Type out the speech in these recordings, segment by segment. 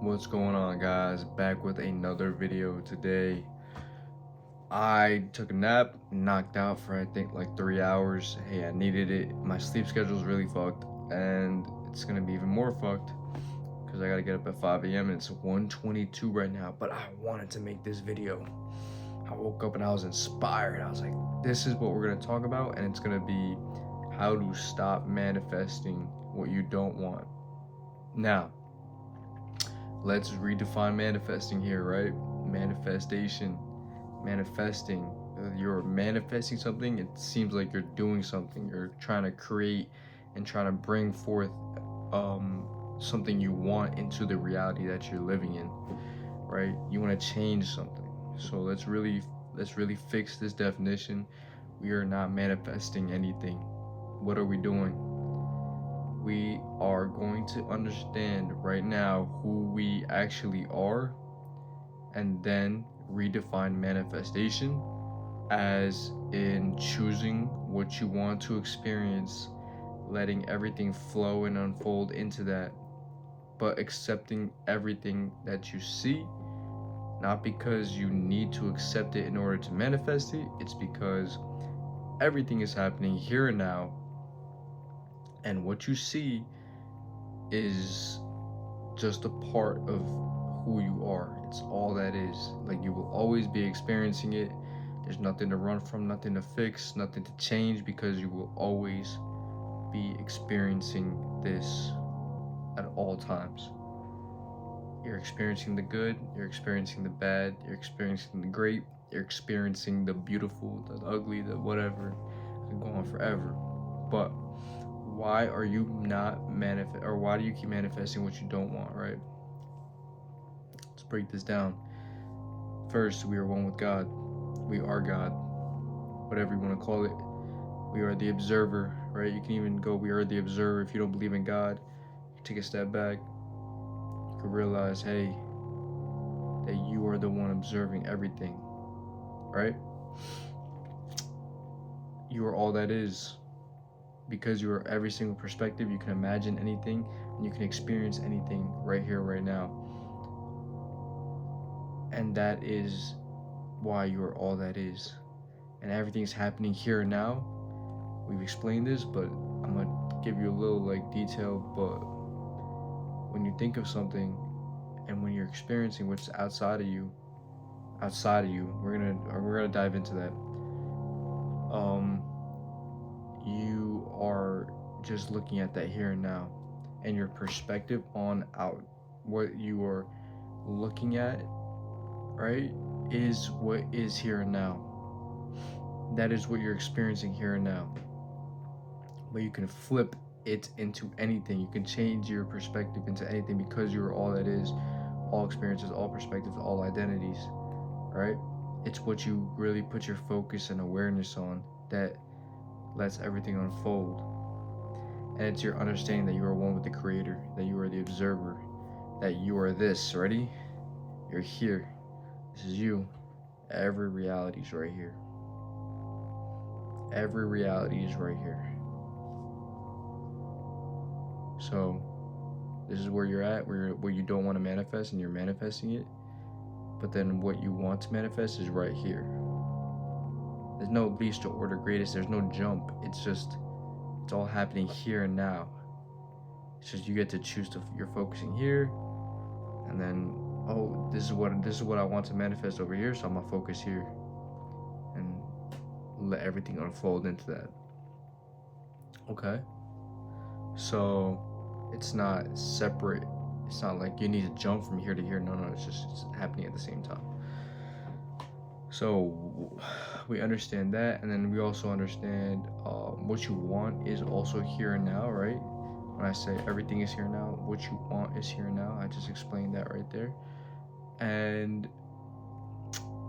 What's going on, guys? Back with another video today. I took a nap, knocked out for I think like 3 hours. Hey, I needed it. My sleep schedule is really fucked, and it's gonna be even more fucked because I gotta get up at 5 a.m. and it's 1:22 right now. But I wanted to make this video. I woke up and I was inspired. I was like, this is what we're gonna talk about, and it's gonna be how to stop manifesting what you don't want. Now, let's redefine manifesting here, right? Manifestation, manifesting. You're manifesting something, it seems like you're doing something. You're trying to create and trying to bring forth something you want into the reality that you're living in, right? You want to change something. So let's really fix this definition. We are not manifesting anything. What are we doing? We are going to understand right now who we actually are, and then redefine manifestation as in choosing what you want to experience, letting everything flow and unfold into that, but accepting everything that you see, not because you need to accept it in order to manifest it. It's because everything is happening here and now, and what you see is just a part of who you are. It's all that is. Like, you will always be experiencing it. There's nothing to run from, nothing to fix, nothing to change, because you will always be experiencing this at all times. You're experiencing the good, you're experiencing the bad, you're experiencing the great, you're experiencing the beautiful, the ugly, the whatever. I can go on forever. But why are you not or why do you keep manifesting what you don't want, right? Let's break this down. First, we are one with God. We are God, whatever you want to call it. We are the observer, right? You can even go, we are the observer. If you don't believe in God, you take a step back, you can realize, hey, that you are the one observing everything, right? You are all that is. Because you are every single perspective, you can imagine anything and you can experience anything right here, right now. And that is why you are all that is. And everything's happening here and now. We've explained this, but I'm gonna give you a little detail. But when you think of something and when you're experiencing what's outside of you, we're gonna dive into that. You are just looking at that here and now, and your perspective on out, what you are looking at, right, is what is here and now. That is what you're experiencing here and now. But you can flip it into anything. You can change your perspective into anything, because you're all that is, all experiences, all perspectives, all identities, right? It's what you really put your focus and awareness on that lets everything unfold. And it's your understanding that you are one with the Creator, that you are the observer, that you are this. Ready? You're here. This is you. Every reality is right here. Every reality is right here. So this is where you're at, where you don't want to manifest and you're manifesting it. But then what you want to manifest is right here. There's no least to order greatest. There's no jump. It's all happening here and now. It's just you get to choose you're focusing here, and then, oh, this is what I want to manifest over here, so I'm gonna focus here and let everything unfold into that. Okay? So it's not separate. It's not like you need to jump from here to here. No, it's happening at the same time. So we understand that, and then we also understand what you want is also here and now, right? When I say everything is here now, what you want is here now. I just explained that right there. And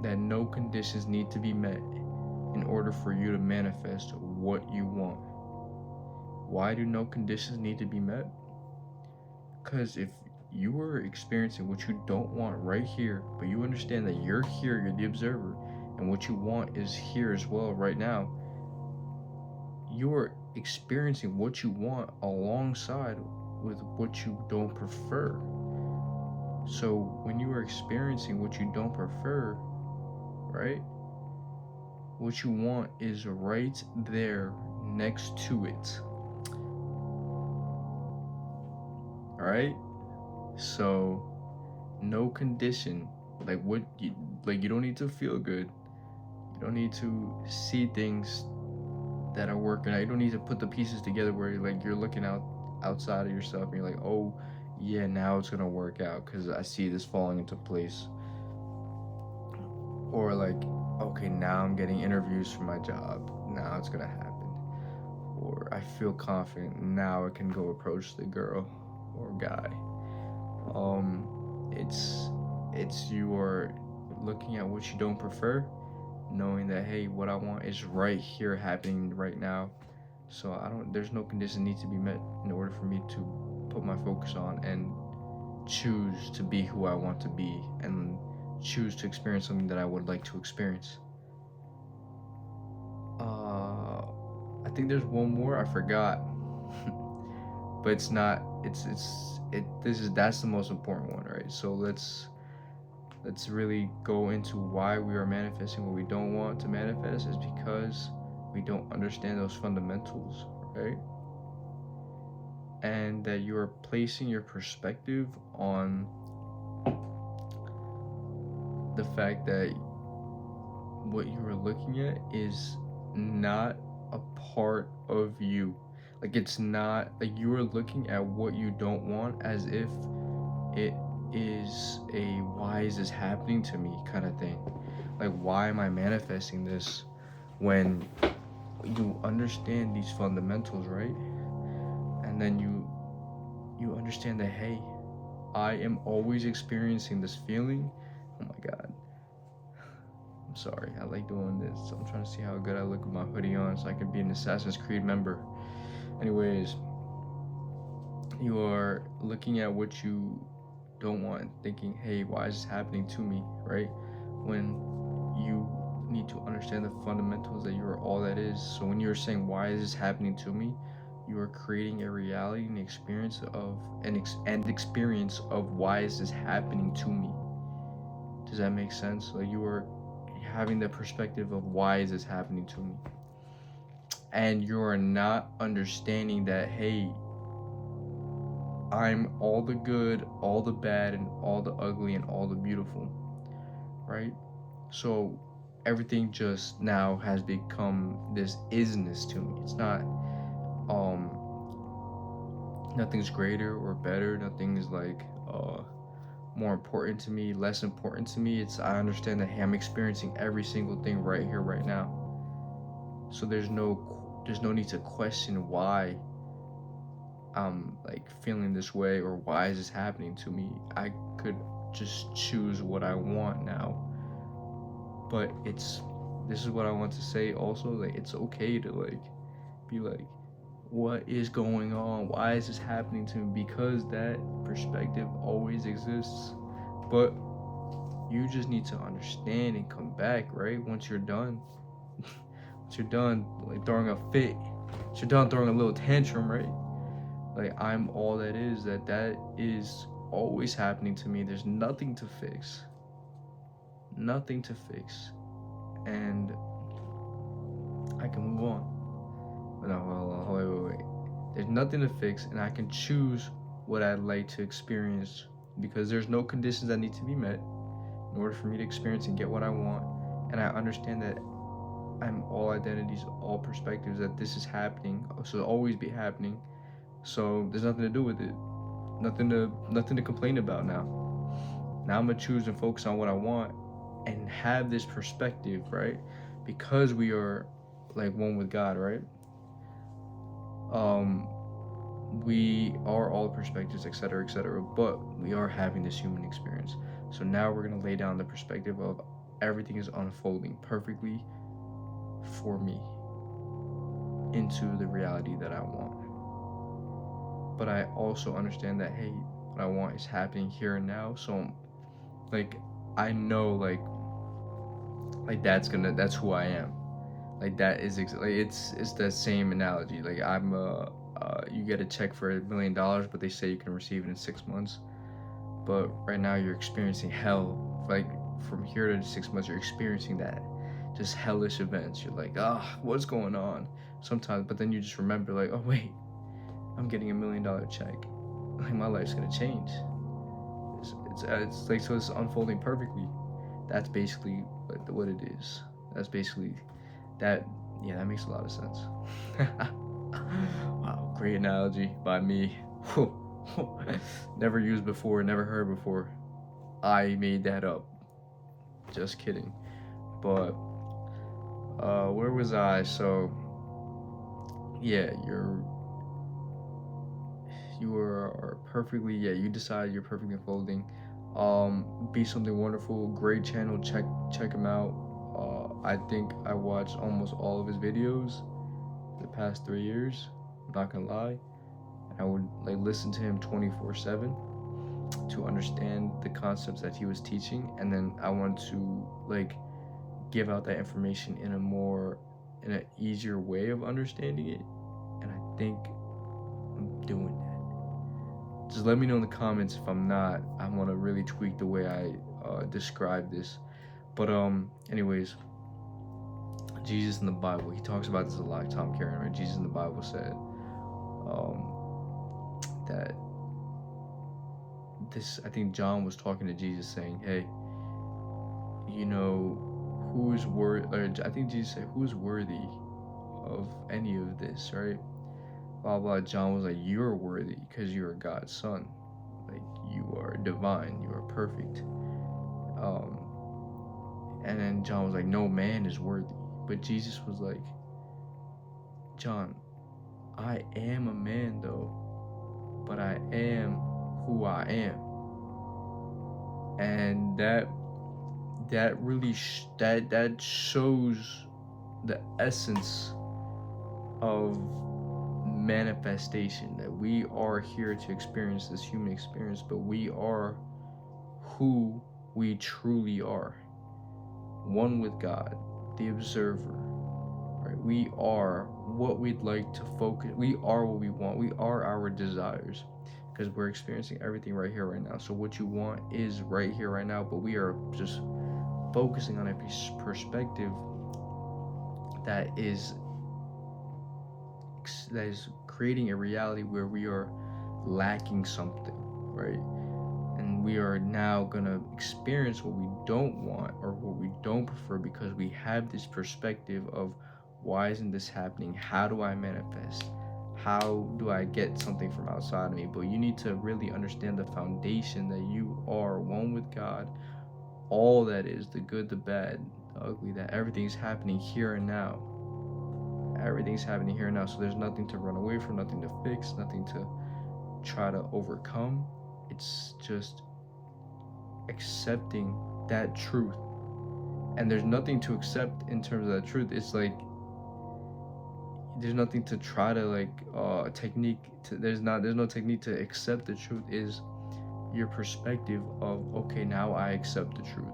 that no conditions need to be met in order for you to manifest what you want. Why do no conditions need to be met? Because if you are experiencing what you don't want right here, but you understand that you're here, you're the observer, and what you want is here as well right now, you are experiencing what you want alongside with what you don't prefer. So when you are experiencing what you don't prefer, right? What you want is right there next to it. All right? So no condition. You don't need to feel good. You don't need to see things that are working out. You don't need to put the pieces together where you're looking outside of yourself and you're like, oh yeah, now it's gonna work out because I see this falling into place. Or like, okay, now I'm getting interviews for my job. Now it's gonna happen. Or I feel confident. Now I can go approach the girl or guy. It's you are looking at what you don't prefer, knowing that hey, what I want is right here happening right now. So there's no condition need to be met in order for me to put my focus on and choose to be who I want to be and choose to experience something that I would like to experience. I think there's one more I forgot, but it's not. That's the most important one, right? So let's really go into why we are manifesting what we don't want to manifest is because we don't understand those fundamentals, right? And that you are placing your perspective on the fact that what you are looking at is not a part of you. Like it's not like you are looking at what you don't want as if it is a why is this happening to me kind of thing. Like why am I manifesting this when you understand these fundamentals, right? And then you understand that hey, I am always experiencing this feeling. Oh my god. I'm sorry, I like doing this. I'm trying to see how good I look with my hoodie on so I could be an Assassin's Creed member. Anyways, you are looking at what you don't want, thinking, hey, why is this happening to me, right? When you need to understand the fundamentals that you are all that is. So when you're saying, why is this happening to me? You are creating a reality and experience of experience of why is this happening to me. Does that make sense? Like you are having the perspective of why is this happening to me, and you are not understanding that hey, I'm all the good, all the bad, and all the ugly, and all the beautiful, right? So everything just now has become this isness to me. It's not nothing's greater or better, nothing's like more important to me, less important to me. It's I understand that hey, I'm experiencing every single thing right here, right now. So there's no need to question why I'm like feeling this way or why is this happening to me. I could just choose what I want now. But this is what I want to say also, like it's okay to like be like, what is going on? Why is this happening to me? Because that perspective always exists. But you just need to understand and come back, right? Once you're done. Once you're done like throwing a fit. Once you're done throwing a little tantrum, right? Like I'm all that is always happening to me. There's nothing to fix. Nothing to fix. And I can move on. No, wait. There's nothing to fix, and I can choose what I'd like to experience because there's no conditions that need to be met in order for me to experience and get what I want. And I understand that I'm all identities, all perspectives, that this is happening, so it'll always be happening. So there's nothing to do with it. Nothing to complain about now. Now I'm gonna choose and focus on what I want and have this perspective, right? Because we are like one with God, right? We are all perspectives, etc., etc., but we are having this human experience. So now we're gonna lay down the perspective of everything is unfolding perfectly for me into the reality that I want. But I also understand that hey, what I want is happening here and now. So like I know like that's who I am. Like that is like it's the same analogy. Like you get a check for $1 million, but they say you can receive it in 6 months. but right now you're experiencing hell. Like from here to 6 months, you're experiencing that, just hellish events. You're like, what's going on? Sometimes, but then you just remember, like, oh wait, I'm getting $1 million check. Like my life's gonna change. It's like, so it's unfolding perfectly. That's basically what it is. That's basically that. Yeah, that makes a lot of sense. Wow, great analogy by me. Never used before, never heard before. I made that up. Just kidding. But where was I? So yeah, you are perfectly, yeah, you decide you're perfectly unfolding. Be something wonderful. Great channel. Check him out. I think I watched almost all of his videos the past 3 years. I'm not gonna lie. I would like listen to him 24/7 to understand the concepts that he was teaching, and then I wanted to like give out that information in an easier way of understanding it, and I think I'm doing that. Just let me know in the comments if I'm not. I want to really tweak the way I describe this. But anyways, Jesus in the Bible, he talks about this a lot. Tom Karen, right? Jesus in the Bible said that this. I think John was talking to Jesus, saying, "Hey, you know, who's worth?" Or I think Jesus said, "Who's worthy of any of this?" Right? Blah blah. John was like, "You're worthy because you're God's son. Like you are divine. You are perfect." And then John was like, "No man is worthy." But Jesus was like, "John, I am a man though, but I am who I am." And that really that shows the essence of manifestation, that we are here to experience this human experience, but we are who we truly are, one with God, the observer, right? We are what we'd like to focus. We are what we want. We are our desires, because we're experiencing everything right here, right now. So what you want is right here, right now, but we are just focusing on a perspective that is creating a reality where we are lacking something, right? And we are now gonna experience what we don't want or what we don't prefer, because we have this perspective of, why isn't this happening? How do I manifest? How do I get something from outside of me? But you need to really understand the foundation that you are one with God. All that is, the good, the bad, the ugly, that everything's happening here and now. Everything's happening here and now. So there's nothing to run away from, nothing to fix, nothing to try to overcome. It's just accepting that truth. And there's nothing to accept in terms of that truth. It's like there's nothing to try to like technique to, there's no technique to accept the truth. Is your perspective of, okay, now I accept the truth.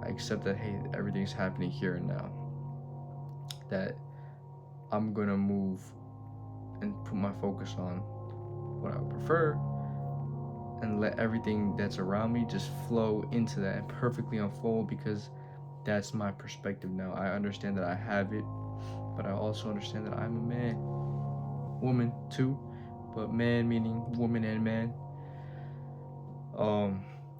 I accept that, hey, everything's happening here and now, that I'm gonna move and put my focus on what I would prefer, and let everything that's around me just flow into that and perfectly unfold, because that's my perspective now. I understand that I have it, but I also understand that I'm a man, woman too, but man meaning woman and man.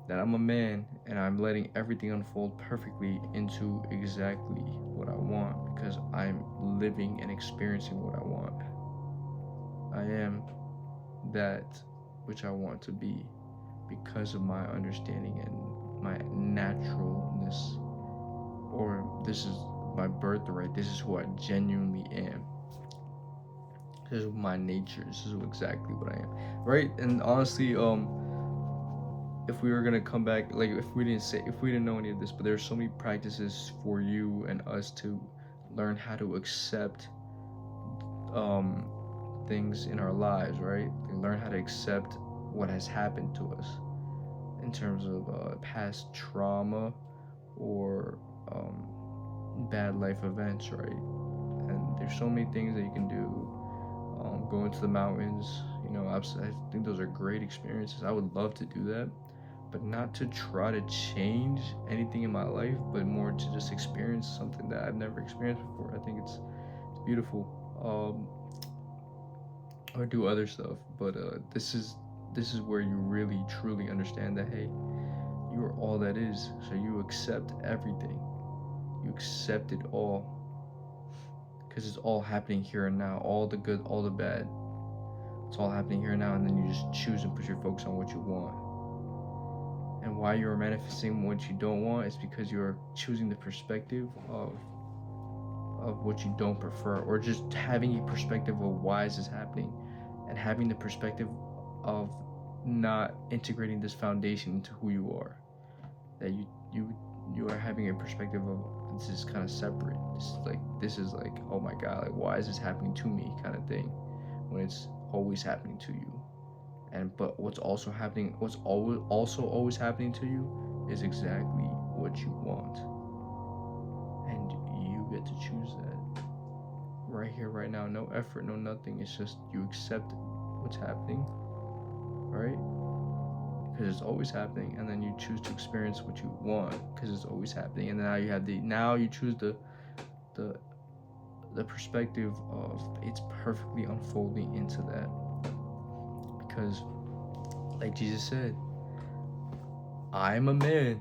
That I'm a man and I'm letting everything unfold perfectly into exactly what I want, because I'm living and experiencing what I want. I am that which I want to be because of my understanding and my naturalness, or this is my birthright. This is who I genuinely am. This is my nature. This is exactly what I am, right? And honestly, if we were gonna come back, like if we didn't know any of this, but there's so many practices for you and us to learn how to accept things in our lives, right? Like learn how to accept what has happened to us in terms of past trauma or bad life events, right? And there's so many things that you can do. Going to the mountains, I think those are great experiences. I would love to do that. but not to try to change anything in my life, but more to just experience something that I've never experienced before. I think it's beautiful. Or do other stuff, but this is where you really truly understand that, hey, you are all that is. So you accept everything. You accept it all, because it's all happening here and now. All the good, all the bad. It's all happening here and now, and then you just choose and put your focus on what you want. And why you're manifesting what you don't want is because you're choosing the perspective of what you don't prefer, or just having a perspective of why is this happening, and having the perspective of not integrating this foundation into who you are. That you are having a perspective of, this is kind of separate. This is like, oh my god, like, why is this happening to me, kind of thing, when it's always happening to you. And but what's also always happening to you is exactly what you want, and you get to choose that right here, right now. No effort, no nothing. It's just you accept what's happening, right? Because it's always happening, and then you choose to experience what you want because it's always happening. And now you choose the perspective of it's perfectly unfolding into that. Because, like Jesus said, I am a man,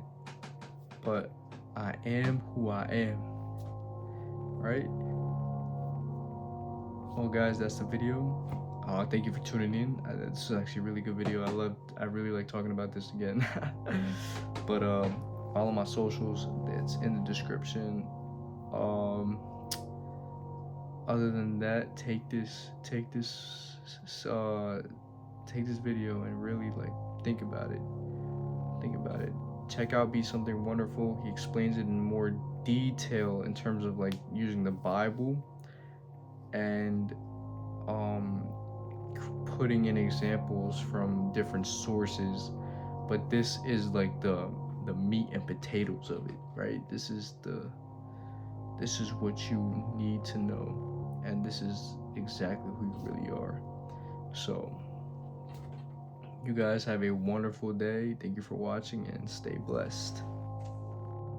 but I am who I am. Right? Well, guys, that's the video. Thank you for tuning in. This is actually a really good video. I really like talking about this again. But follow my socials. It's in the description. Other than that, take this video and really like think about it. Check out Be Something Wonderful. He explains it in more detail in terms of like using the Bible and putting in examples from different sources. But this is like the meat and potatoes of it, right? This is what you need to know, and this is exactly who you really are. So you guys have a wonderful day. Thank you for watching, and stay blessed.